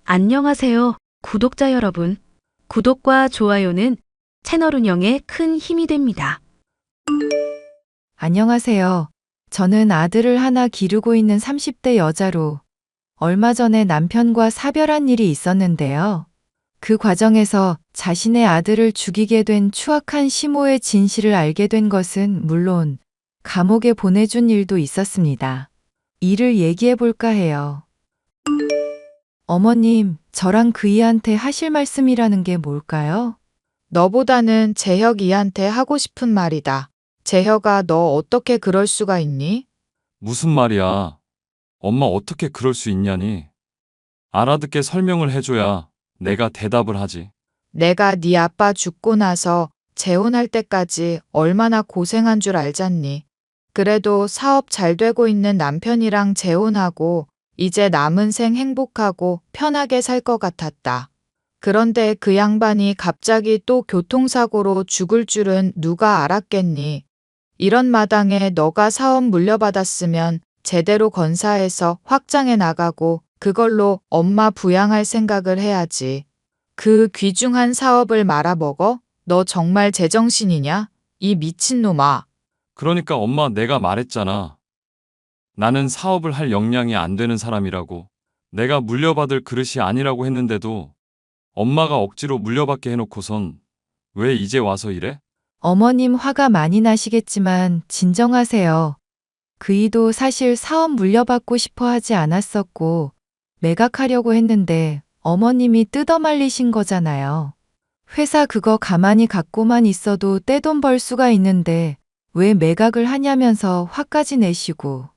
안녕하세요, 구독자 여러분. 구독과 좋아요는 채널 운영에 큰 힘이 됩니다. 안녕하세요. 저는 아들을 하나 기르고 있는 30대 여자로 얼마 전에 남편과 사별한 일이 있었는데요. 그 과정에서 자신의 아들을 죽이게 된 추악한 시모의 진실을 알게 된 것은 물론 감옥에 보내준 일도 있었습니다. 이를 얘기해 볼까 해요. 어머님, 저랑 그이한테 하실 말씀이라는 게 뭘까요? 너보다는 재혁이한테 하고 싶은 말이다. 재혁아, 너 어떻게 그럴 수가 있니? 무슨 말이야? 엄마 어떻게 그럴 수 있냐니? 알아듣게 설명을 해줘야 내가 대답을 하지. 내가 네 아빠 죽고 나서 재혼할 때까지 얼마나 고생한 줄 알잖니. 그래도 사업 잘 되고 있는 남편이랑 재혼하고 이제 남은 생 행복하고 편하게 살 것 같았다. 그런데 그 양반이 갑자기 또 교통사고로 죽을 줄은 누가 알았겠니? 이런 마당에 너가 사업 물려받았으면 제대로 건사해서 확장해 나가고 그걸로 엄마 부양할 생각을 해야지. 그 귀중한 사업을 말아먹어? 너 정말 제정신이냐? 이 미친놈아. 그러니까 엄마 내가 말했잖아. 나는 사업을 할 역량이 안 되는 사람이라고. 내가 물려받을 그릇이 아니라고 했는데도 엄마가 억지로 물려받게 해놓고선 왜 이제 와서 이래? 어머님 화가 많이 나시겠지만 진정하세요. 그이도 사실 사업 물려받고 싶어 하지 않았었고 매각하려고 했는데 어머님이 뜯어말리신 거잖아요. 회사 그거 가만히 갖고만 있어도 떼돈 벌 수가 있는데 왜 매각을 하냐면서 화까지 내시고.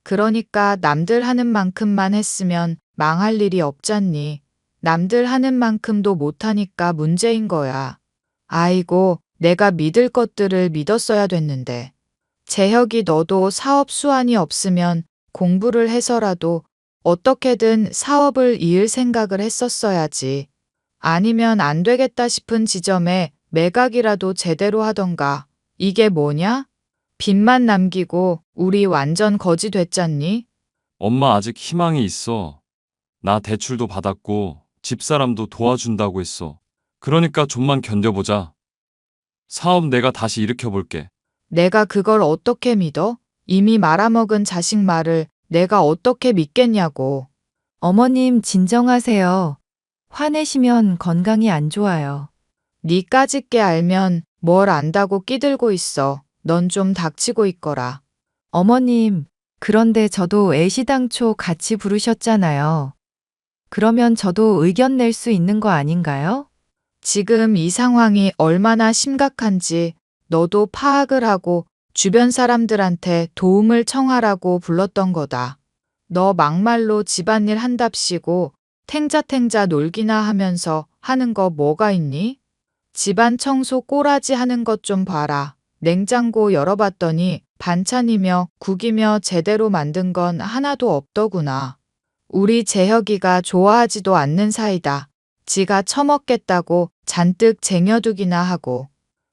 그러니까 남들 하는 만큼만 했으면 망할 일이 없잖니. 남들 하는 만큼도 못하니까 문제인 거야. 아이고, 내가 믿을 것들을 믿었어야 됐는데. 재혁이 너도 사업 수완이 없으면 공부를 해서라도 어떻게든 사업을 이을 생각을 했었어야지. 아니면 안 되겠다 싶은 지점에 매각이라도 제대로 하던가. 이게 뭐냐? 빚만 남기고 우리 완전 거지 됐잖니? 엄마 아직 희망이 있어. 나 대출도 받았고 집사람도 도와준다고 했어. 그러니까 좀만 견뎌보자. 사업 내가 다시 일으켜볼게. 내가 그걸 어떻게 믿어? 이미 말아먹은 자식 말을 내가 어떻게 믿겠냐고. 어머님 진정하세요. 화내시면 건강이 안 좋아요. 니까짓 게 알면 뭘 안다고 끼들고 있어. 넌 좀 닥치고 있거라. 어머님, 그런데 저도 애시당초 같이 부르셨잖아요. 그러면 저도 의견 낼 수 있는 거 아닌가요? 지금 이 상황이 얼마나 심각한지 너도 파악을 하고 주변 사람들한테 도움을 청하라고 불렀던 거다. 너 막말로 집안일 한답시고 탱자탱자 놀기나 하면서 하는 거 뭐가 있니? 집안 청소 꼬라지 하는 것 좀 봐라. 냉장고 열어봤더니 반찬이며 국이며 제대로 만든 건 하나도 없더구나. 우리 재혁이가 좋아하지도 않는 사이다. 지가 처먹겠다고 잔뜩 쟁여두기나 하고.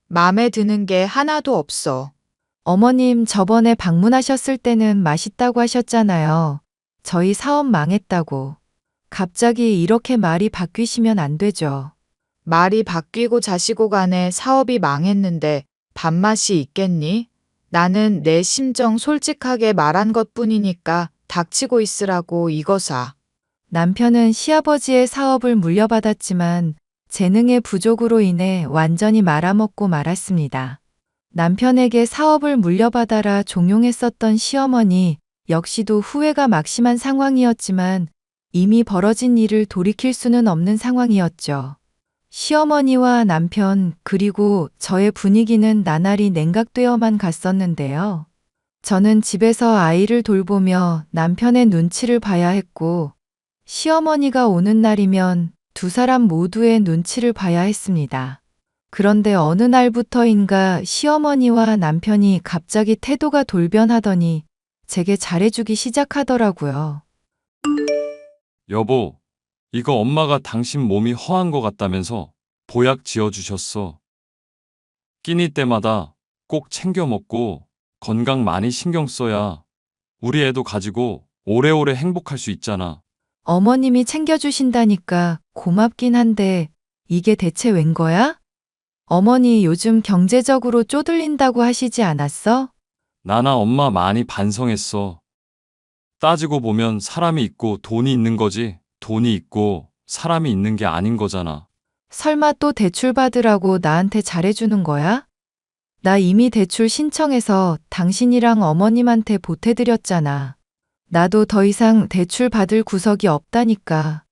맘에 드는 게 하나도 없어. 어머님 저번에 방문하셨을 때는 맛있다고 하셨잖아요. 저희 사업 망했다고. 갑자기 이렇게 말이 바뀌시면 안 되죠. 말이 바뀌고 자시고 간에 사업이 망했는데 밥맛이 있겠니? 나는 내 심정 솔직하게 말한 것뿐이니까 닥치고 있으라고 이거사. 남편은 시아버지의 사업을 물려받았지만 재능의 부족으로 인해 완전히 말아먹고 말았습니다. 남편에게 사업을 물려받아라 종용했었던 시어머니 역시도 후회가 막심한 상황이었지만 이미 벌어진 일을 돌이킬 수는 없는 상황이었죠. 시어머니와 남편 그리고 저의 분위기는 나날이 냉각되어만 갔었는데요. 저는 집에서 아이를 돌보며 남편의 눈치를 봐야 했고 시어머니가 오는 날이면 두 사람 모두의 눈치를 봐야 했습니다. 그런데 어느 날부터인가 시어머니와 남편이 갑자기 태도가 돌변하더니 제게 잘해주기 시작하더라고요. 여보, 이거 엄마가 당신 몸이 허한 것 같다면서 보약 지어주셨어. 끼니 때마다 꼭 챙겨 먹고 건강 많이 신경 써야 우리 애도 가지고 오래오래 행복할 수 있잖아. 어머님이 챙겨주신다니까 고맙긴 한데 이게 대체 웬 거야? 어머니 요즘 경제적으로 쪼들린다고 하시지 않았어? 나나 엄마 많이 반성했어. 따지고 보면 사람이 있고 돈이 있는 거지, 돈이 있고 사람이 있는 게 아닌 거잖아. 설마 또 대출 받으라고 나한테 잘해주는 거야? 나 이미 대출 신청해서 당신이랑 어머님한테 보태드렸잖아. 나도 더 이상 대출 받을 구석이 없다니까.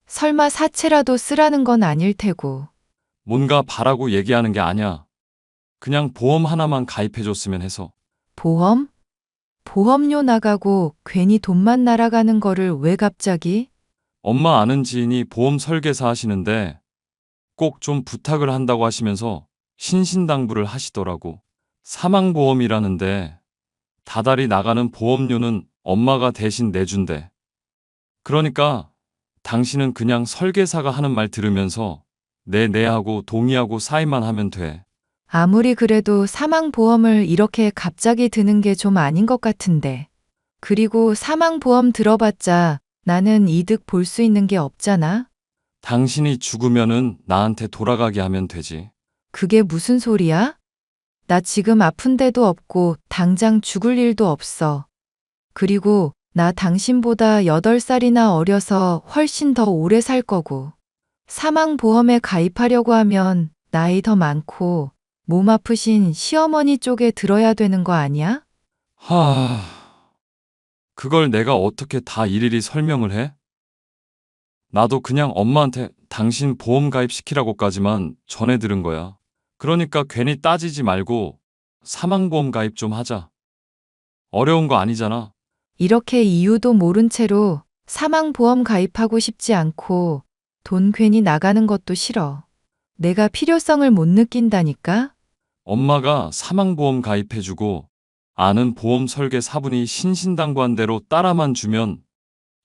설마 사채라도 쓰라는 건 아닐 테고. 뭔가 바라고 얘기하는 게 아니야. 그냥 보험 하나만 가입해줬으면 해서. 보험? 보험료 나가고 괜히 돈만 날아가는 거를 왜 갑자기? 엄마 아는 지인이 보험 설계사 하시는데 꼭 좀 부탁을 한다고 하시면서 신신당부를 하시더라고. 사망보험이라는데 다달이 나가는 보험료는 엄마가 대신 내준대. 그러니까 당신은 그냥 설계사가 하는 말 들으면서 네 하고 동의하고 사인만 하면 돼. 아무리 그래도 사망보험을 이렇게 갑자기 드는 게 좀 아닌 것 같은데. 그리고 사망보험 들어봤자 나는 이득 볼 수 있는 게 없잖아? 당신이 죽으면은 나한테 돌아가게 하면 되지. 그게 무슨 소리야? 나 지금 아픈 데도 없고 당장 죽을 일도 없어. 그리고 나 당신보다 8살이나 어려서 훨씬 더 오래 살 거고. 사망보험에 가입하려고 하면 나이 더 많고 몸 아프신 시어머니 쪽에 들어야 되는 거 아니야? 하... 그걸 내가 어떻게 다 일일이 설명을 해? 나도 그냥 엄마한테 당신 보험 가입시키라고까지만 전해 들은 거야. 그러니까 괜히 따지지 말고 사망보험 가입 좀 하자. 어려운 거 아니잖아. 이렇게 이유도 모른 채로 사망보험 가입하고 싶지 않고 돈 괜히 나가는 것도 싫어. 내가 필요성을 못 느낀다니까? 엄마가 사망보험 가입해주고 아는 보험 설계 사분이 신신당부한 대로 따라만 주면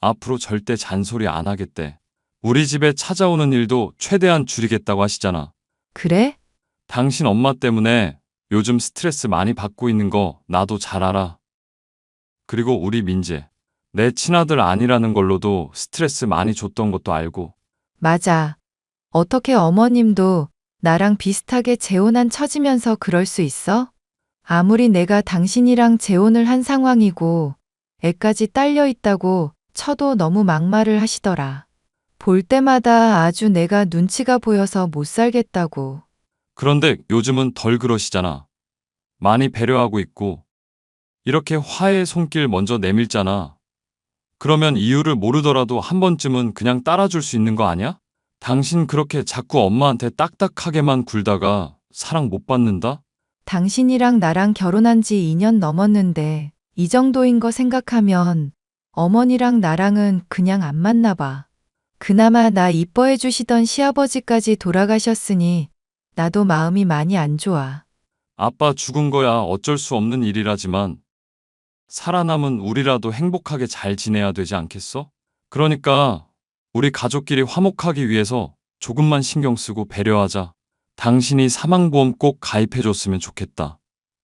앞으로 절대 잔소리 안 하겠대. 우리 집에 찾아오는 일도 최대한 줄이겠다고 하시잖아. 그래? 당신 엄마 때문에 요즘 스트레스 많이 받고 있는 거 나도 잘 알아. 그리고 우리 민재, 내 친아들 아니라는 걸로도 스트레스 많이 줬던 것도 알고. 맞아. 어떻게 어머님도 나랑 비슷하게 재혼한 처지면서 그럴 수 있어? 아무리 내가 당신이랑 재혼을 한 상황이고 애까지 딸려 있다고 쳐도 너무 막말을 하시더라. 볼 때마다 아주 내가 눈치가 보여서 못 살겠다고. 그런데 요즘은 덜 그러시잖아. 많이 배려하고 있고 이렇게 화해의 손길 먼저 내밀잖아. 그러면 이유를 모르더라도 한 번쯤은 그냥 따라줄 수 있는 거 아니야? 당신 그렇게 자꾸 엄마한테 딱딱하게만 굴다가 사랑 못 받는다? 당신이랑 나랑 결혼한 지 2년 넘었는데 이 정도인 거 생각하면 어머니랑 나랑은 그냥 안 맞나 봐. 그나마 나 이뻐해 주시던 시아버지까지 돌아가셨으니 나도 마음이 많이 안 좋아. 아빠 죽은 거야 어쩔 수 없는 일이라지만 살아남은 우리라도 행복하게 잘 지내야 되지 않겠어? 그러니까 우리 가족끼리 화목하기 위해서 조금만 신경 쓰고 배려하자. 당신이 사망보험 꼭 가입해줬으면 좋겠다.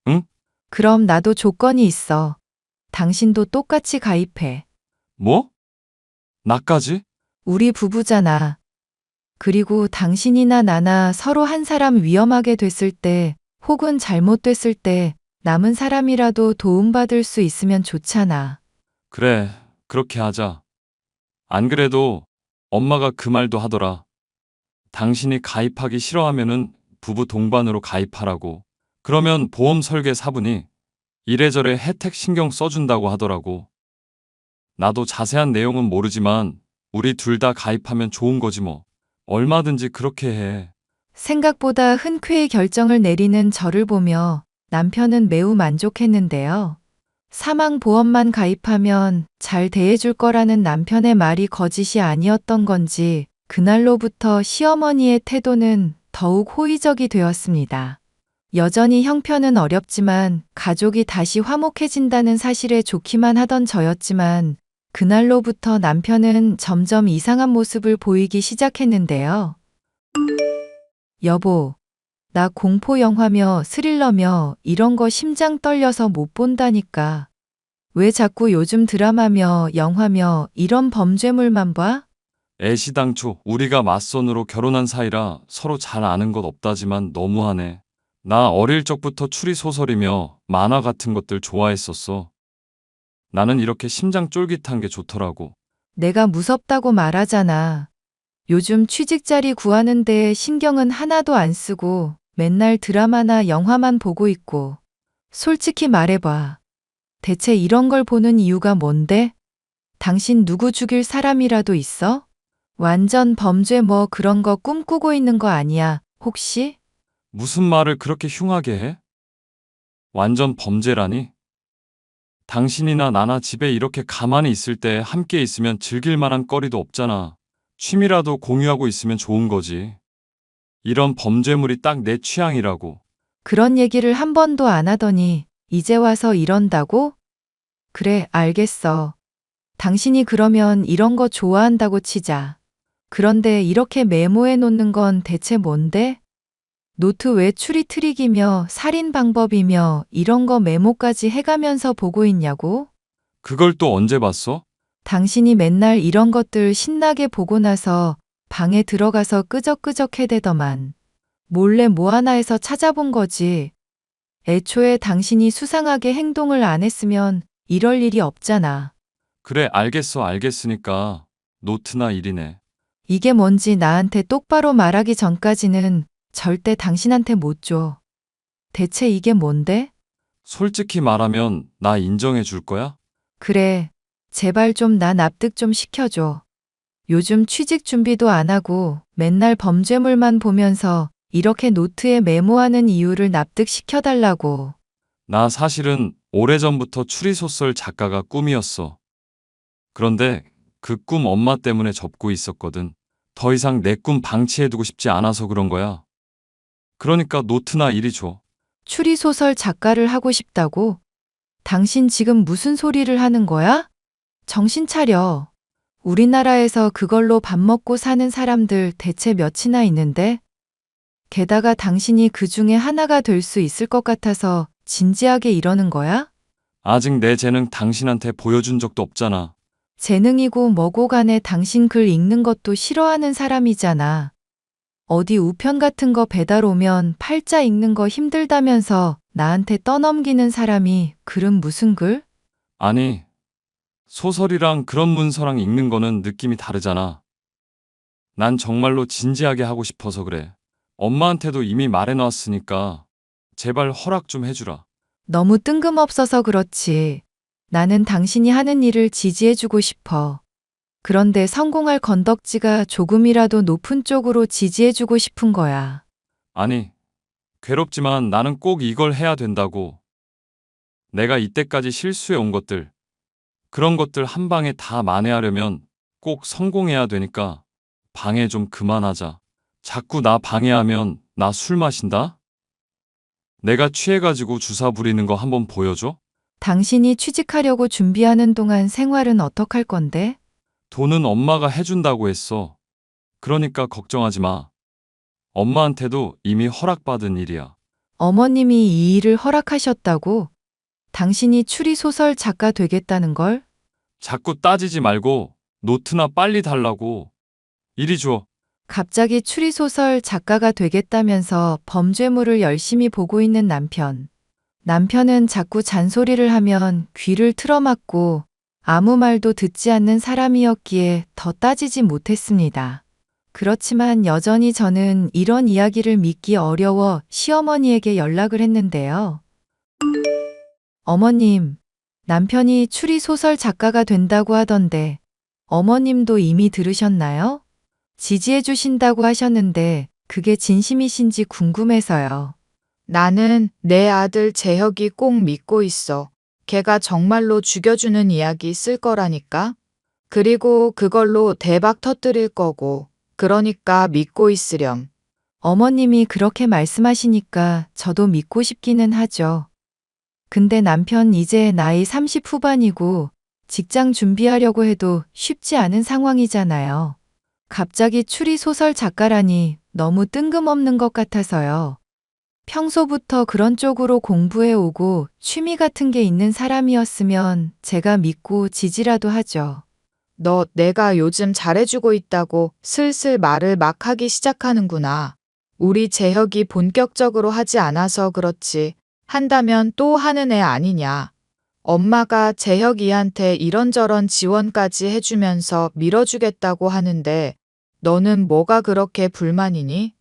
응? 그럼 나도 조건이 있어. 당신도 똑같이 가입해. 뭐? 나까지? 우리 부부잖아. 그리고 당신이나 나나 서로 한 사람 위험하게 됐을 때 혹은 잘못됐을 때 남은 사람이라도 도움받을 수 있으면 좋잖아. 그래, 그렇게 하자. 안 그래도 엄마가 그 말도 하더라. 당신이 가입하기 싫어하면은 부부 동반으로 가입하라고. 그러면 보험 설계 사분이 이래저래 혜택 신경 써준다고 하더라고. 나도 자세한 내용은 모르지만 우리 둘 다 가입하면 좋은 거지 뭐. 얼마든지 그렇게 해. 생각보다 흔쾌히 결정을 내리는 저를 보며 남편은 매우 만족했는데요. 사망보험만 가입하면 잘 대해줄 거라는 남편의 말이 거짓이 아니었던 건지 그날로부터 시어머니의 태도는 더욱 호의적이 되었습니다. 여전히 형편은 어렵지만 가족이 다시 화목해진다는 사실에 좋기만 하던 저였지만 그날로부터 남편은 점점 이상한 모습을 보이기 시작했는데요. 여보, 나 공포 영화며 스릴러며 이런 거 심장 떨려서 못 본다니까. 왜 자꾸 요즘 드라마며 영화며 이런 범죄물만 봐? 애시당초 우리가 맞선으로 결혼한 사이라 서로 잘 아는 것 없다지만 너무하네. 나 어릴 적부터 추리소설이며 만화 같은 것들 좋아했었어. 나는 이렇게 심장 쫄깃한 게 좋더라고. 내가 무섭다고 말하잖아. 요즘 취직 자리 구하는 데에 신경은 하나도 안 쓰고 맨날 드라마나 영화만 보고 있고. 솔직히 말해봐. 대체 이런 걸 보는 이유가 뭔데? 당신 누구 죽일 사람이라도 있어? 완전 범죄 뭐 그런 거 꿈꾸고 있는 거 아니야, 혹시? 무슨 말을 그렇게 흉하게 해? 완전 범죄라니? 당신이나 나나 집에 이렇게 가만히 있을 때 함께 있으면 즐길 만한 거리도 없잖아. 취미라도 공유하고 있으면 좋은 거지. 이런 범죄물이 딱 내 취향이라고. 그런 얘기를 한 번도 안 하더니 이제 와서 이런다고? 그래, 알겠어. 당신이 그러면 이런 거 좋아한다고 치자. 그런데 이렇게 메모해 놓는 건 대체 뭔데? 노트 왜 추리 트릭이며 살인 방법이며 이런 거 메모까지 해가면서 보고 있냐고? 그걸 또 언제 봤어? 당신이 맨날 이런 것들 신나게 보고 나서 방에 들어가서 끄적끄적 해대더만. 몰래 뭐 하나 해서 찾아본 거지. 애초에 당신이 수상하게 행동을 안 했으면 이럴 일이 없잖아. 그래, 알겠어, 알겠으니까. 노트나 일이네. 이게 뭔지 나한테 똑바로 말하기 전까지는 절대 당신한테 못 줘. 대체 이게 뭔데? 솔직히 말하면 나 인정해 줄 거야? 그래, 제발 좀 나 납득 좀 시켜줘. 요즘 취직 준비도 안 하고 맨날 범죄물만 보면서 이렇게 노트에 메모하는 이유를 납득시켜달라고. 나 사실은 오래전부터 추리소설 작가가 꿈이었어. 그런데 그 꿈 엄마 때문에 접고 있었거든. 더 이상 내 꿈 방치해두고 싶지 않아서 그런 거야. 그러니까 노트나 일이 줘. 추리소설 작가를 하고 싶다고? 당신 지금 무슨 소리를 하는 거야? 정신 차려. 우리나라에서 그걸로 밥 먹고 사는 사람들 대체 몇이나 있는데? 게다가 당신이 그 중에 하나가 될 수 있을 것 같아서 진지하게 이러는 거야? 아직 내 재능 당신한테 보여준 적도 없잖아. 재능이고 뭐고 간에 당신 글 읽는 것도 싫어하는 사람이잖아. 어디 우편 같은 거 배달 오면 팔자 읽는 거 힘들다면서 나한테 떠넘기는 사람이 글은 무슨 글? 아니, 소설이랑 그런 문서랑 읽는 거는 느낌이 다르잖아. 난 정말로 진지하게 하고 싶어서 그래. 엄마한테도 이미 말해놨으니까 제발 허락 좀 해주라. 너무 뜬금없어서 그렇지. 나는 당신이 하는 일을 지지해주고 싶어. 그런데 성공할 건덕지가 조금이라도 높은 쪽으로 지지해주고 싶은 거야. 아니, 괴롭지만 나는 꼭 이걸 해야 된다고. 내가 이때까지 실수해 온 것들, 그런 것들 한 방에 다 만회하려면 꼭 성공해야 되니까 방해 좀 그만하자. 자꾸 나 방해하면 나 술 마신다? 내가 취해가지고 주사 부리는 거 한번 보여줘? 당신이 취직하려고 준비하는 동안 생활은 어떡할 건데? 돈은 엄마가 해준다고 했어. 그러니까 걱정하지 마. 엄마한테도 이미 허락받은 일이야. 어머님이 이 일을 허락하셨다고? 당신이 추리소설 작가 되겠다는 걸? 자꾸 따지지 말고 노트나 빨리 달라고. 이리 줘. 갑자기 추리소설 작가가 되겠다면서 범죄물을 열심히 보고 있는 남편. 남편은 자꾸 잔소리를 하면 귀를 틀어막고 아무 말도 듣지 않는 사람이었기에 더 따지지 못했습니다. 그렇지만 여전히 저는 이런 이야기를 믿기 어려워 시어머니에게 연락을 했는데요. 어머님, 남편이 추리소설 작가가 된다고 하던데 어머님도 이미 들으셨나요? 지지해 주신다고 하셨는데 그게 진심이신지 궁금해서요. 나는 내 아들 재혁이 꼭 믿고 있어. 걔가 정말로 죽여주는 이야기 쓸 거라니까. 그리고 그걸로 대박 터뜨릴 거고. 그러니까 믿고 있으렴. 어머님이 그렇게 말씀하시니까 저도 믿고 싶기는 하죠. 근데 남편 이제 나이 30 후반이고 직장 준비하려고 해도 쉽지 않은 상황이잖아요. 갑자기 추리소설 작가라니 너무 뜬금없는 것 같아서요. 평소부터 그런 쪽으로 공부해 오고 취미 같은 게 있는 사람이었으면 제가 믿고 지지라도 하죠. 너 내가 요즘 잘해주고 있다고 슬슬 말을 막 하기 시작하는구나. 우리 재혁이 본격적으로 하지 않아서 그렇지. 한다면 또 하는 애 아니냐. 엄마가 재혁이한테 이런저런 지원까지 해주면서 밀어주겠다고 하는데 너는 뭐가 그렇게 불만이니?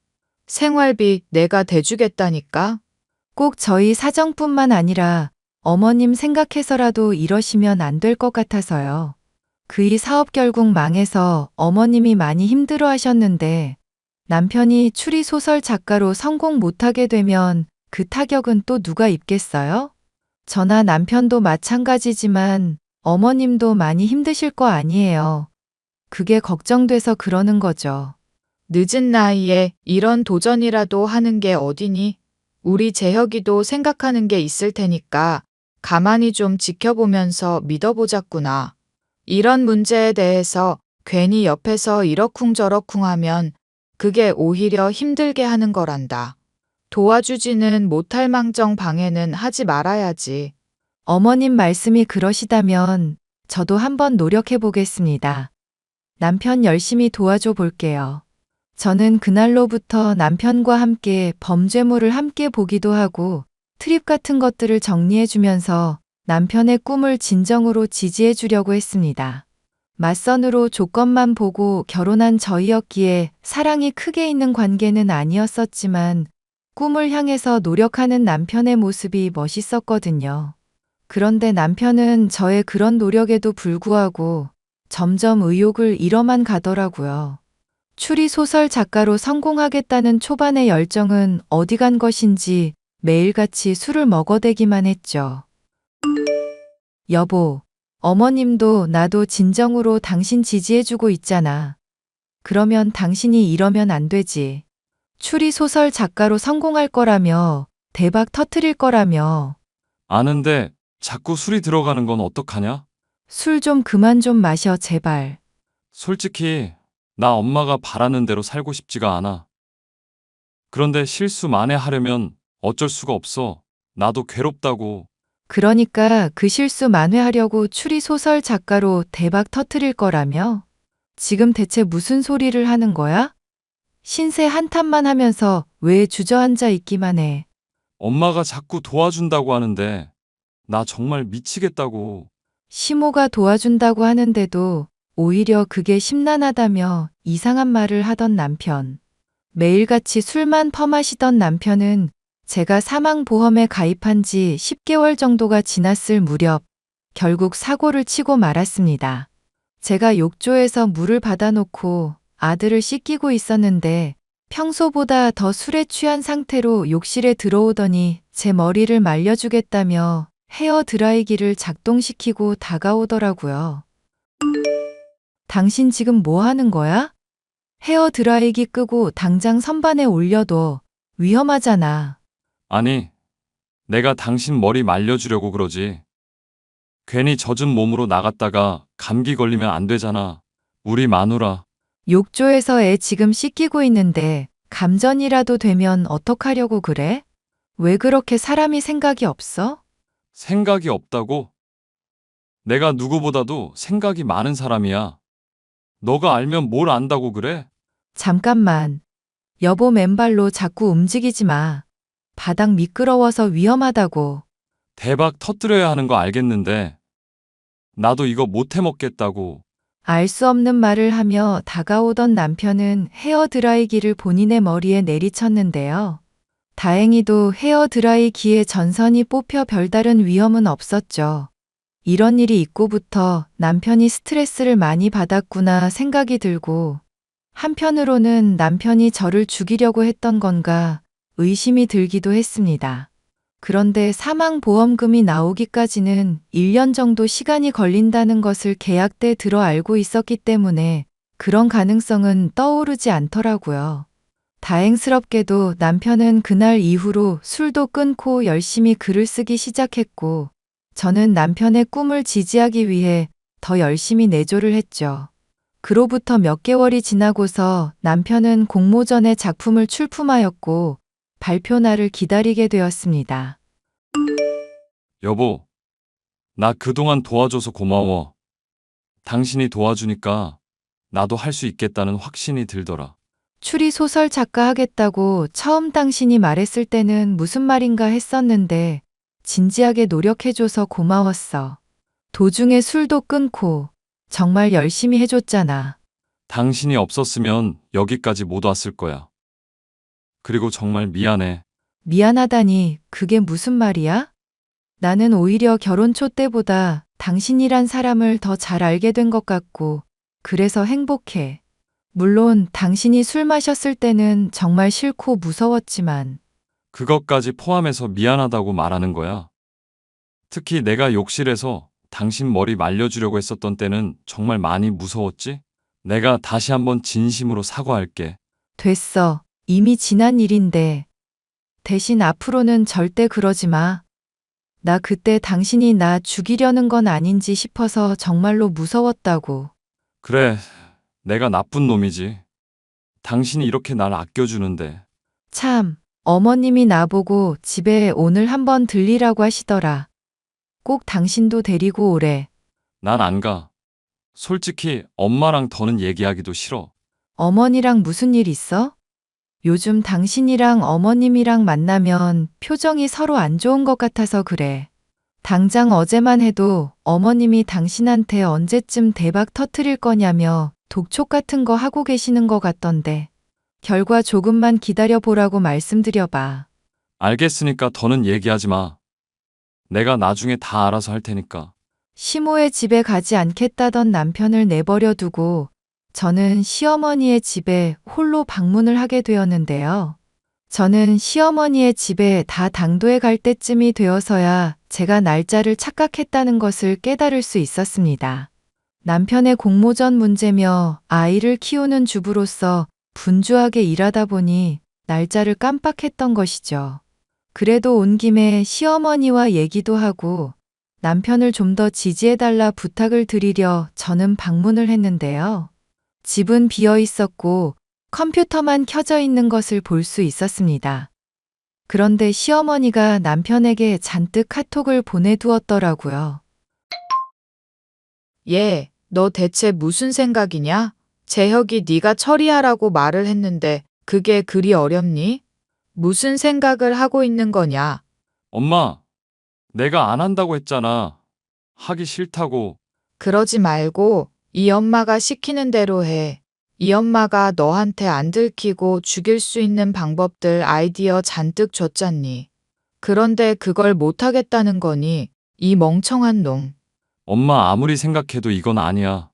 생활비 내가 대주겠다니까? 꼭 저희 사정뿐만 아니라 어머님 생각해서라도 이러시면 안 될 것 같아서요. 그이 사업 결국 망해서 어머님이 많이 힘들어 하셨는데 남편이 추리소설 작가로 성공 못하게 되면 그 타격은 또 누가 입겠어요? 저나 남편도 마찬가지지만 어머님도 많이 힘드실 거 아니에요. 그게 걱정돼서 그러는 거죠. 늦은 나이에 이런 도전이라도 하는 게 어디니? 우리 재혁이도 생각하는 게 있을 테니까 가만히 좀 지켜보면서 믿어보자꾸나. 이런 문제에 대해서 괜히 옆에서 이러쿵저러쿵 하면 그게 오히려 힘들게 하는 거란다. 도와주지는 못할 망정 방해는 하지 말아야지. 어머님 말씀이 그러시다면 저도 한번 노력해 보겠습니다. 남편 열심히 도와줘 볼게요. 저는 그날로부터 남편과 함께 범죄물을 함께 보기도 하고 트립 같은 것들을 정리해 주면서 남편의 꿈을 진정으로 지지해 주려고 했습니다. 맞선으로 조건만 보고 결혼한 저희였기에 사랑이 크게 있는 관계는 아니었었지만 꿈을 향해서 노력하는 남편의 모습이 멋있었거든요. 그런데 남편은 저의 그런 노력에도 불구하고 점점 의욕을 잃어만 가더라고요. 추리소설 작가로 성공하겠다는 초반의 열정은 어디 간 것인지 매일같이 술을 먹어대기만 했죠. 여보, 어머님도 나도 진정으로 당신 지지해주고 있잖아. 그러면 당신이 이러면 안 되지. 추리소설 작가로 성공할 거라며, 대박 터트릴 거라며, 아는데 자꾸 술이 들어가는 건 어떡하냐? 술 좀 그만 좀 마셔, 제발. 솔직히 나 엄마가 바라는 대로 살고 싶지가 않아. 그런데 실수 만회하려면 어쩔 수가 없어. 나도 괴롭다고. 그러니까 그 실수 만회하려고 추리소설 작가로 대박 터트릴 거라며? 지금 대체 무슨 소리를 하는 거야? 신세 한탄만 하면서 왜 주저앉아 있기만 해. 엄마가 자꾸 도와준다고 하는데 나 정말 미치겠다고. 시모가 도와준다고 하는데도 오히려 그게 심란하다며 이상한 말을 하던 남편. 매일같이 술만 퍼마시던 남편은 제가 사망보험에 가입한 지 10개월 정도가 지났을 무렵 결국 사고를 치고 말았습니다. 제가 욕조에서 물을 받아놓고 아들을 씻기고 있었는데 평소보다 더 술에 취한 상태로 욕실에 들어오더니 제 머리를 말려주겠다며 헤어 드라이기를 작동시키고 다가오더라고요. 당신 지금 뭐 하는 거야? 헤어 드라이기 끄고 당장 선반에 올려둬. 위험하잖아. 아니, 내가 당신 머리 말려주려고 그러지. 괜히 젖은 몸으로 나갔다가 감기 걸리면 안 되잖아. 우리 마누라. 욕조에서 애 지금 씻기고 있는데 감전이라도 되면 어떡하려고 그래? 왜 그렇게 사람이 생각이 없어? 생각이 없다고? 내가 누구보다도 생각이 많은 사람이야. 너가 알면 뭘 안다고 그래? 잠깐만. 여보 맨발로 자꾸 움직이지 마. 바닥 미끄러워서 위험하다고. 대박 터뜨려야 하는 거 알겠는데 나도 이거 못 해먹겠다고. 알 수 없는 말을 하며 다가오던 남편은 헤어 드라이기를 본인의 머리에 내리쳤는데요. 다행히도 헤어 드라이기에 전선이 뽑혀 별다른 위험은 없었죠. 이런 일이 있고부터 남편이 스트레스를 많이 받았구나 생각이 들고 한편으로는 남편이 저를 죽이려고 했던 건가 의심이 들기도 했습니다. 그런데 사망보험금이 나오기까지는 1년 정도 시간이 걸린다는 것을 계약 때 들어 알고 있었기 때문에 그런 가능성은 떠오르지 않더라고요. 다행스럽게도 남편은 그날 이후로 술도 끊고 열심히 글을 쓰기 시작했고 저는 남편의 꿈을 지지하기 위해 더 열심히 내조를 했죠. 그로부터 몇 개월이 지나고서 남편은 공모전에 작품을 출품하였고 발표 날을 기다리게 되었습니다. 여보, 나 그동안 도와줘서 고마워. 당신이 도와주니까 나도 할 수 있겠다는 확신이 들더라. 추리소설 작가 하겠다고 처음 당신이 말했을 때는 무슨 말인가 했었는데 진지하게 노력해줘서 고마웠어. 도중에 술도 끊고 정말 열심히 해줬잖아. 당신이 없었으면 여기까지 못 왔을 거야. 그리고 정말 미안해. 미안하다니 그게 무슨 말이야? 나는 오히려 결혼 초 때보다 당신이란 사람을 더 잘 알게 된 것 같고 그래서 행복해. 물론 당신이 술 마셨을 때는 정말 싫고 무서웠지만 그것까지 포함해서 미안하다고 말하는 거야. 특히 내가 욕실에서 당신 머리 말려주려고 했었던 때는 정말 많이 무서웠지? 내가 다시 한번 진심으로 사과할게. 됐어. 이미 지난 일인데 대신 앞으로는 절대 그러지 마. 나 그때 당신이 나 죽이려는 건 아닌지 싶어서 정말로 무서웠다고. 그래, 내가 나쁜 놈이지. 당신이 이렇게 날 아껴주는데. 참, 어머님이 나보고 집에 오늘 한번 들리라고 하시더라. 꼭 당신도 데리고 오래. 난 안 가. 솔직히 엄마랑 더는 얘기하기도 싫어. 어머니랑 무슨 일 있어? 요즘 당신이랑 어머님이랑 만나면 표정이 서로 안 좋은 것 같아서 그래. 당장 어제만 해도 어머님이 당신한테 언제쯤 대박 터트릴 거냐며 독촉 같은 거 하고 계시는 것 같던데. 결과 조금만 기다려 보라고 말씀드려봐. 알겠으니까 더는 얘기하지 마. 내가 나중에 다 알아서 할 테니까. 시모의 집에 가지 않겠다던 남편을 내버려 두고 저는 시어머니의 집에 홀로 방문을 하게 되었는데요. 저는 시어머니의 집에 다 당도해 갈 때쯤이 되어서야 제가 날짜를 착각했다는 것을 깨달을 수 있었습니다. 남편의 공모전 문제며 아이를 키우는 주부로서 분주하게 일하다 보니 날짜를 깜빡했던 것이죠. 그래도 온 김에 시어머니와 얘기도 하고 남편을 좀 더 지지해달라 부탁을 드리려 저는 방문을 했는데요. 집은 비어 있었고 컴퓨터만 켜져 있는 것을 볼 수 있었습니다. 그런데 시어머니가 남편에게 잔뜩 카톡을 보내두었더라고요. 얘, 너 대체 무슨 생각이냐? 재혁이 네가 처리하라고 말을 했는데 그게 그리 어렵니? 무슨 생각을 하고 있는 거냐? 엄마, 내가 안 한다고 했잖아. 하기 싫다고. 그러지 말고 이 엄마가 시키는 대로 해. 이 엄마가 너한테 안 들키고 죽일 수 있는 방법들 아이디어 잔뜩 줬잖니. 그런데 그걸 못하겠다는 거니? 이 멍청한 놈. 엄마 아무리 생각해도 이건 아니야.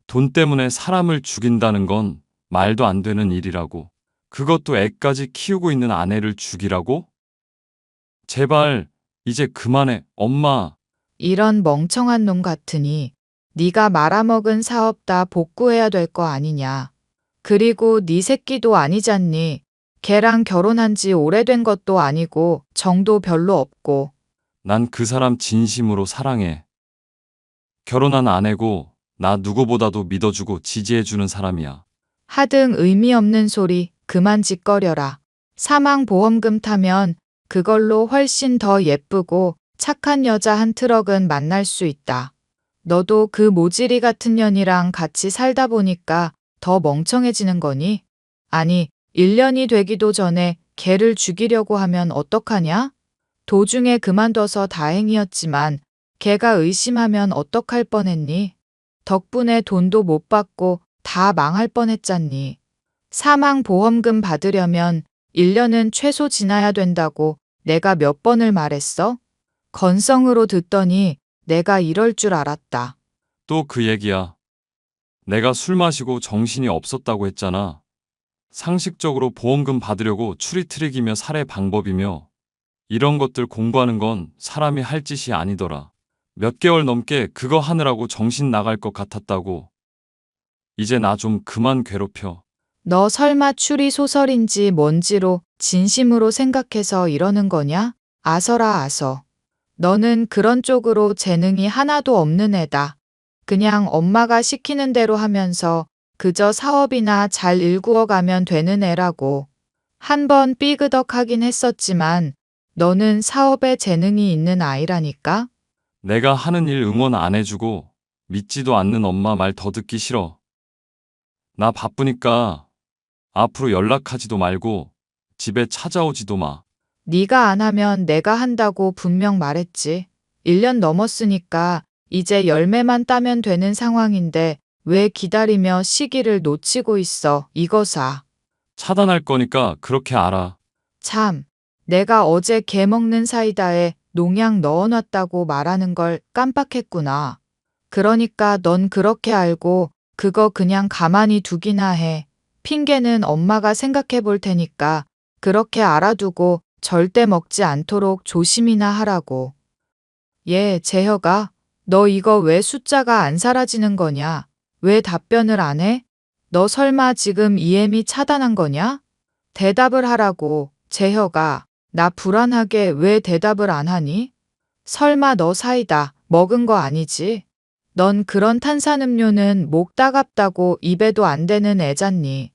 돈 때문에 사람을 죽인다는 건 말도 안 되는 일이라고. 그것도 애까지 키우고 있는 아내를 죽이라고? 제발 이제 그만해, 엄마. 이런 멍청한 놈 같으니 네가 말아먹은 사업 다 복구해야 될 거 아니냐. 그리고 네 새끼도 아니잖니. 걔랑 결혼한 지 오래된 것도 아니고 정도 별로 없고. 난 그 사람 진심으로 사랑해. 결혼한 아내고 나 누구보다도 믿어주고 지지해주는 사람이야. 하등 의미 없는 소리 그만 짓거려라. 사망보험금 타면 그걸로 훨씬 더 예쁘고 착한 여자 한 트럭은 만날 수 있다. 너도 그 모지리 같은 년이랑 같이 살다 보니까 더 멍청해지는 거니? 아니, 1년이 되기도 전에 걔를 죽이려고 하면 어떡하냐? 도중에 그만둬서 다행이었지만 걔가 의심하면 어떡할 뻔했니? 덕분에 돈도 못 받고 다 망할 뻔했잖니. 사망보험금 받으려면 1년은 최소 지나야 된다고 내가 몇 번을 말했어? 건성으로 듣더니 내가 이럴 줄 알았다. 또 그 얘기야. 내가 술 마시고 정신이 없었다고 했잖아. 상식적으로 보험금 받으려고 추리 트릭이며 살해 방법이며 이런 것들 공부하는 건 사람이 할 짓이 아니더라. 몇 개월 넘게 그거 하느라고 정신 나갈 것 같았다고. 이제 나 좀 그만 괴롭혀. 너 설마 추리 소설인지 뭔지로 진심으로 생각해서 이러는 거냐? 아서라 아서. 너는 그런 쪽으로 재능이 하나도 없는 애다. 그냥 엄마가 시키는 대로 하면서 그저 사업이나 잘 일구어 가면 되는 애라고. 한 번 삐그덕하긴 했었지만 너는 사업에 재능이 있는 아이라니까? 내가 하는 일 응원 안 해주고 믿지도 않는 엄마 말 더 듣기 싫어. 나 바쁘니까 앞으로 연락하지도 말고 집에 찾아오지도 마. 네가 안 하면 내가 한다고 분명 말했지. 1년 넘었으니까 이제 열매만 따면 되는 상황인데 왜 기다리며 시기를 놓치고 있어, 이거사. 차단할 거니까 그렇게 알아. 참, 내가 어제 개 먹는 사이다에 농약 넣어놨다고 말하는 걸 깜빡했구나. 그러니까 넌 그렇게 알고 그거 그냥 가만히 두기나 해. 핑계는 엄마가 생각해 볼 테니까 그렇게 알아두고 절대 먹지 않도록 조심이나 하라고. 재혁아, 너 이거 왜 숫자가 안 사라지는 거냐? 왜 답변을 안 해? 너 설마 지금 EM이 차단한 거냐? 대답을 하라고, 재혁아. 나 불안하게 왜 대답을 안 하니? 설마 너 사이다 먹은 거 아니지? 넌 그런 탄산음료는 목 따갑다고 입에도 안 대는 애잖니.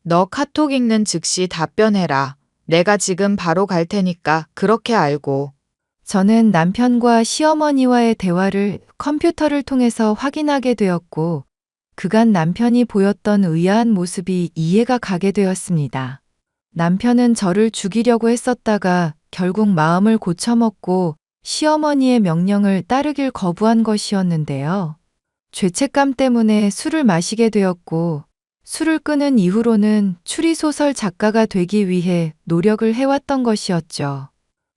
너 카톡 읽는 즉시 답변해라. 내가 지금 바로 갈 테니까 그렇게 알고. 저는 남편과 시어머니와의 대화를 컴퓨터를 통해서 확인하게 되었고, 그간 남편이 보였던 의아한 모습이 이해가 가게 되었습니다. 남편은 저를 죽이려고 했었다가 결국 마음을 고쳐먹고 시어머니의 명령을 따르길 거부한 것이었는데요. 죄책감 때문에 술을 마시게 되었고, 술을 끊은 이후로는 추리소설 작가가 되기 위해 노력을 해왔던 것이었죠.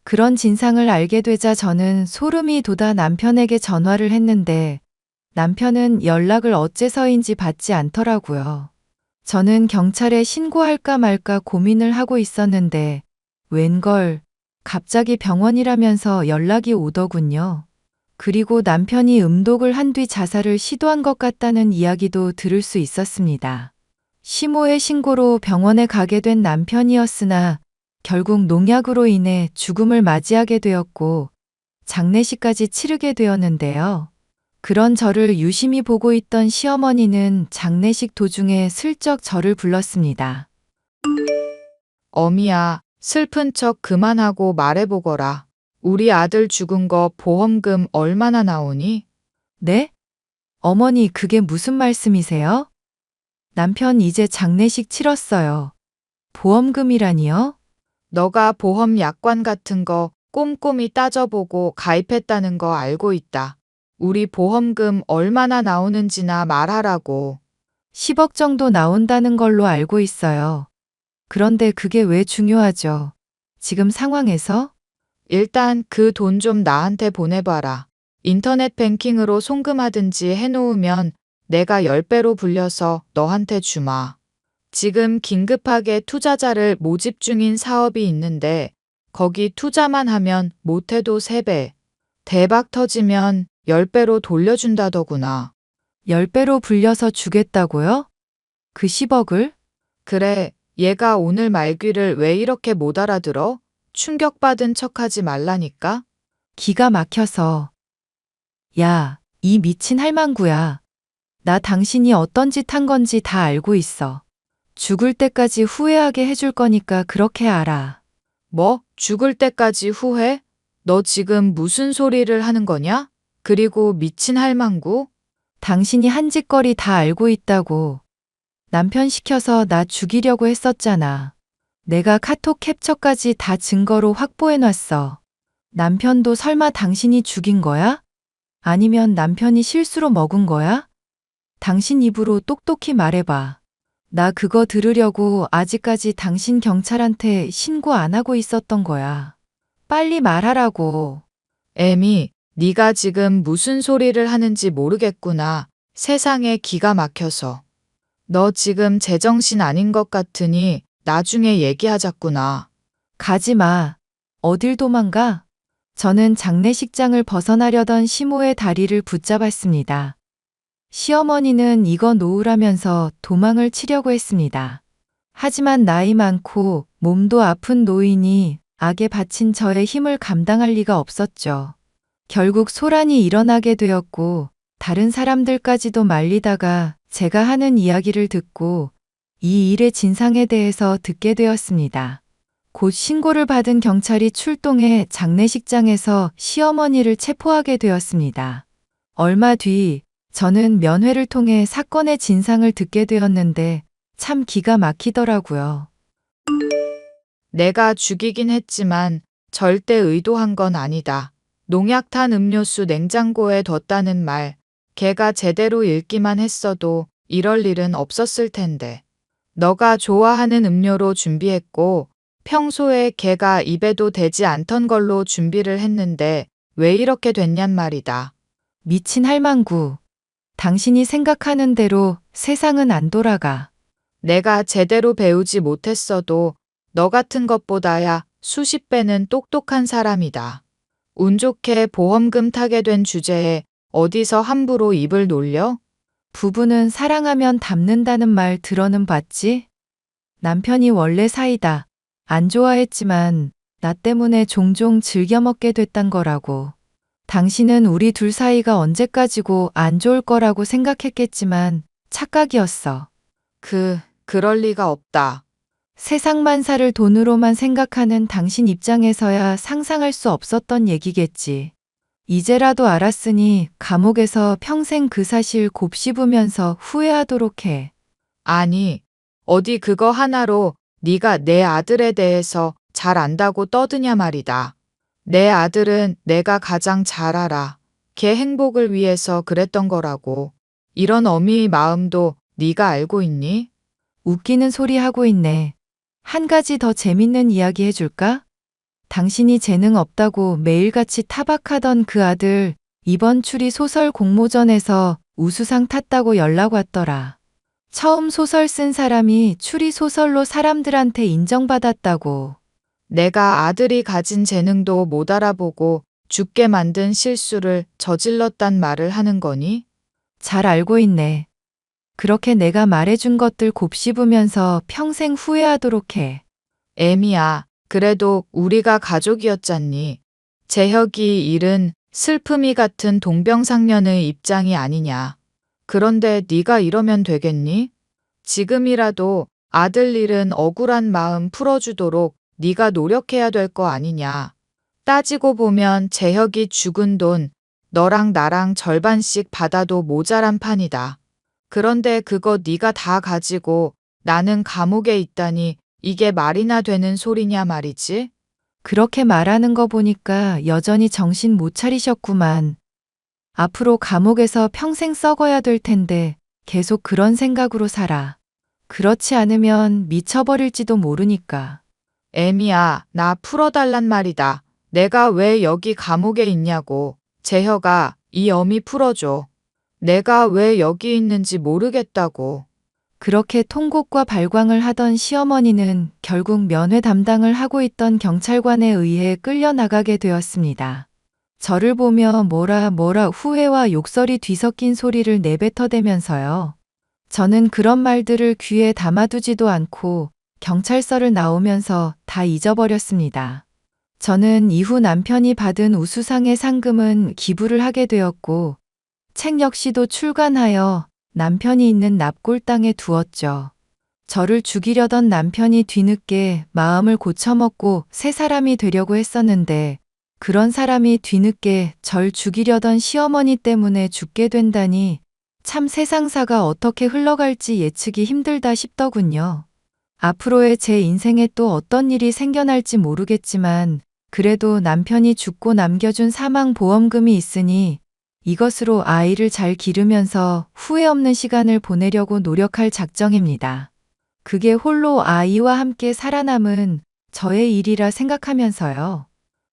그런 진상을 알게 되자 저는 소름이 돋아 남편에게 전화를 했는데 남편은 연락을 어째서인지 받지 않더라고요. 저는 경찰에 신고할까 말까 고민을 하고 있었는데 웬걸 갑자기 병원이라면서 연락이 오더군요. 그리고 남편이 음독을 한 뒤 자살을 시도한 것 같다는 이야기도 들을 수 있었습니다. 시모의 신고로 병원에 가게 된 남편이었으나 결국 농약으로 인해 죽음을 맞이하게 되었고 장례식까지 치르게 되었는데요. 그런 저를 유심히 보고 있던 시어머니는 장례식 도중에 슬쩍 저를 불렀습니다. 어미야, 슬픈 척 그만하고 말해보거라. 우리 아들 죽은 거 보험금 얼마나 나오니? 네? 어머니, 그게 무슨 말씀이세요? 남편 이제 장례식 치렀어요. 보험금이라니요? 너가 보험 약관 같은 거 꼼꼼히 따져보고 가입했다는 거 알고 있다. 우리 보험금 얼마나 나오는지나 말하라고. 10억 정도 나온다는 걸로 알고 있어요. 그런데 그게 왜 중요하죠? 지금 상황에서? 일단 그 돈 좀 나한테 보내봐라. 인터넷 뱅킹으로 송금하든지 해놓으면 내가 10배로 불려서 너한테 주마. 지금 긴급하게 투자자를 모집 중인 사업이 있는데 거기 투자만 하면 못해도 3배. 대박 터지면 10배로 돌려준다더구나. 10배로 불려서 주겠다고요? 그 10억을? 그래, 얘가 오늘 말귀를 왜 이렇게 못 알아들어? 충격받은 척하지 말라니까? 기가 막혀서. 야, 이 미친 할망구야. 나 당신이 어떤 짓 한 건지 다 알고 있어. 죽을 때까지 후회하게 해줄 거니까 그렇게 알아. 뭐? 죽을 때까지 후회? 너 지금 무슨 소리를 하는 거냐? 그리고 미친 할망구? 당신이 한 짓거리 다 알고 있다고. 남편 시켜서 나 죽이려고 했었잖아. 내가 카톡 캡처까지 다 증거로 확보해놨어. 남편도 설마 당신이 죽인 거야? 아니면 남편이 실수로 먹은 거야? 당신 입으로 똑똑히 말해봐. 나 그거 들으려고 아직까지 당신 경찰한테 신고 안 하고 있었던 거야. 빨리 말하라고. 애미, 네가 지금 무슨 소리를 하는지 모르겠구나. 세상에 기가 막혀서. 너 지금 제정신 아닌 것 같으니 나중에 얘기하자꾸나. 가지 마. 어딜 도망가? 저는 장례식장을 벗어나려던 시모의 다리를 붙잡았습니다. 시어머니는 이거 놓으라면서 도망을 치려고 했습니다. 하지만 나이 많고 몸도 아픈 노인이 악에 바친 저의 힘을 감당할 리가 없었죠. 결국 소란이 일어나게 되었고 다른 사람들까지도 말리다가 제가 하는 이야기를 듣고 이 일의 진상에 대해서 듣게 되었습니다. 곧 신고를 받은 경찰이 출동해 장례식장에서 시어머니를 체포하게 되었습니다. 얼마 뒤 저는 면회를 통해 사건의 진상을 듣게 되었는데 참 기가 막히더라고요. 내가 죽이긴 했지만 절대 의도한 건 아니다. 농약 탄 음료수 냉장고에 뒀다는 말, 걔가 제대로 읽기만 했어도 이럴 일은 없었을 텐데. 너가 좋아하는 음료로 준비했고 평소에 걔가 입에도 대지 않던 걸로 준비를 했는데 왜 이렇게 됐냔 말이다. 미친 할망구. 당신이 생각하는 대로 세상은 안 돌아가. 내가 제대로 배우지 못했어도 너 같은 것보다야 수십 배는 똑똑한 사람이다. 운 좋게 보험금 타게 된 주제에 어디서 함부로 입을 놀려? 부부는 사랑하면 닮는다는 말 들어는 봤지? 남편이 원래 사이다. 안 좋아했지만 나 때문에 종종 즐겨 먹게 됐단 거라고. 당신은 우리 둘 사이가 언제까지고 안 좋을 거라고 생각했겠지만 착각이었어. 그럴 리가 없다. 세상 만사를 돈으로만 생각하는 당신 입장에서야 상상할 수 없었던 얘기겠지. 이제라도 알았으니 감옥에서 평생 그 사실 곱씹으면서 후회하도록 해. 아니, 어디 그거 하나로 네가 내 아들에 대해서 잘 안다고 떠드냐 말이다. 내 아들은 내가 가장 잘 알아. 걔 행복을 위해서 그랬던 거라고. 이런 어미의 마음도 네가 알고 있니? 웃기는 소리 하고 있네. 한 가지 더 재밌는 이야기 해줄까? 당신이 재능 없다고 매일같이 타박하던 그 아들 이번 추리 소설 공모전에서 우수상 탔다고 연락 왔더라. 처음 소설 쓴 사람이 추리 소설로 사람들한테 인정받았다고. 내가 아들이 가진 재능도 못 알아보고 죽게 만든 실수를 저질렀단 말을 하는 거니? 잘 알고 있네. 그렇게 내가 말해준 것들 곱씹으면서 평생 후회하도록 해. 애미야, 그래도 우리가 가족이었잖니. 재혁이 일은 슬픔이 같은 동병상련의 입장이 아니냐. 그런데 네가 이러면 되겠니? 지금이라도 아들 일은 억울한 마음 풀어주도록 네가 노력해야 될 거 아니냐. 따지고 보면 재혁이 죽은 돈 너랑 나랑 절반씩 받아도 모자란 판이다. 그런데 그거 네가 다 가지고 나는 감옥에 있다니 이게 말이나 되는 소리냐 말이지? 그렇게 말하는 거 보니까 여전히 정신 못 차리셨구만. 앞으로 감옥에서 평생 썩어야 될 텐데 계속 그런 생각으로 살아. 그렇지 않으면 미쳐버릴지도 모르니까. 애미야, 나 풀어달란 말이다. 내가 왜 여기 감옥에 있냐고. 재혁아, 이 어미 풀어줘. 내가 왜 여기 있는지 모르겠다고. 그렇게 통곡과 발광을 하던 시어머니는 결국 면회 담당을 하고 있던 경찰관에 의해 끌려나가게 되었습니다. 저를 보며 뭐라 후회와 욕설이 뒤섞인 소리를 내뱉어대면서요. 저는 그런 말들을 귀에 담아두지도 않고 경찰서를 나오면서 다 잊어버렸습니다. 저는 이후 남편이 받은 우수상의 상금은 기부를 하게 되었고 책 역시도 출간하여 남편이 있는 납골당에 두었죠. 저를 죽이려던 남편이 뒤늦게 마음을 고쳐먹고 새 사람이 되려고 했었는데 그런 사람이 뒤늦게 절 죽이려던 시어머니 때문에 죽게 된다니 참 세상사가 어떻게 흘러갈지 예측이 힘들다 싶더군요. 앞으로의 제 인생에 또 어떤 일이 생겨날지 모르겠지만 그래도 남편이 죽고 남겨준 사망보험금이 있으니 이것으로 아이를 잘 기르면서 후회 없는 시간을 보내려고 노력할 작정입니다. 그게 홀로 아이와 함께 살아남은 저의 일이라 생각하면서요.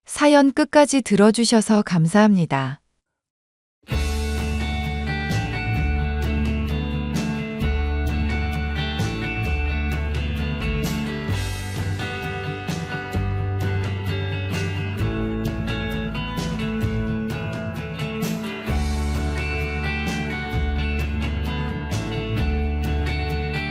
사연 끝까지 들어주셔서 감사합니다.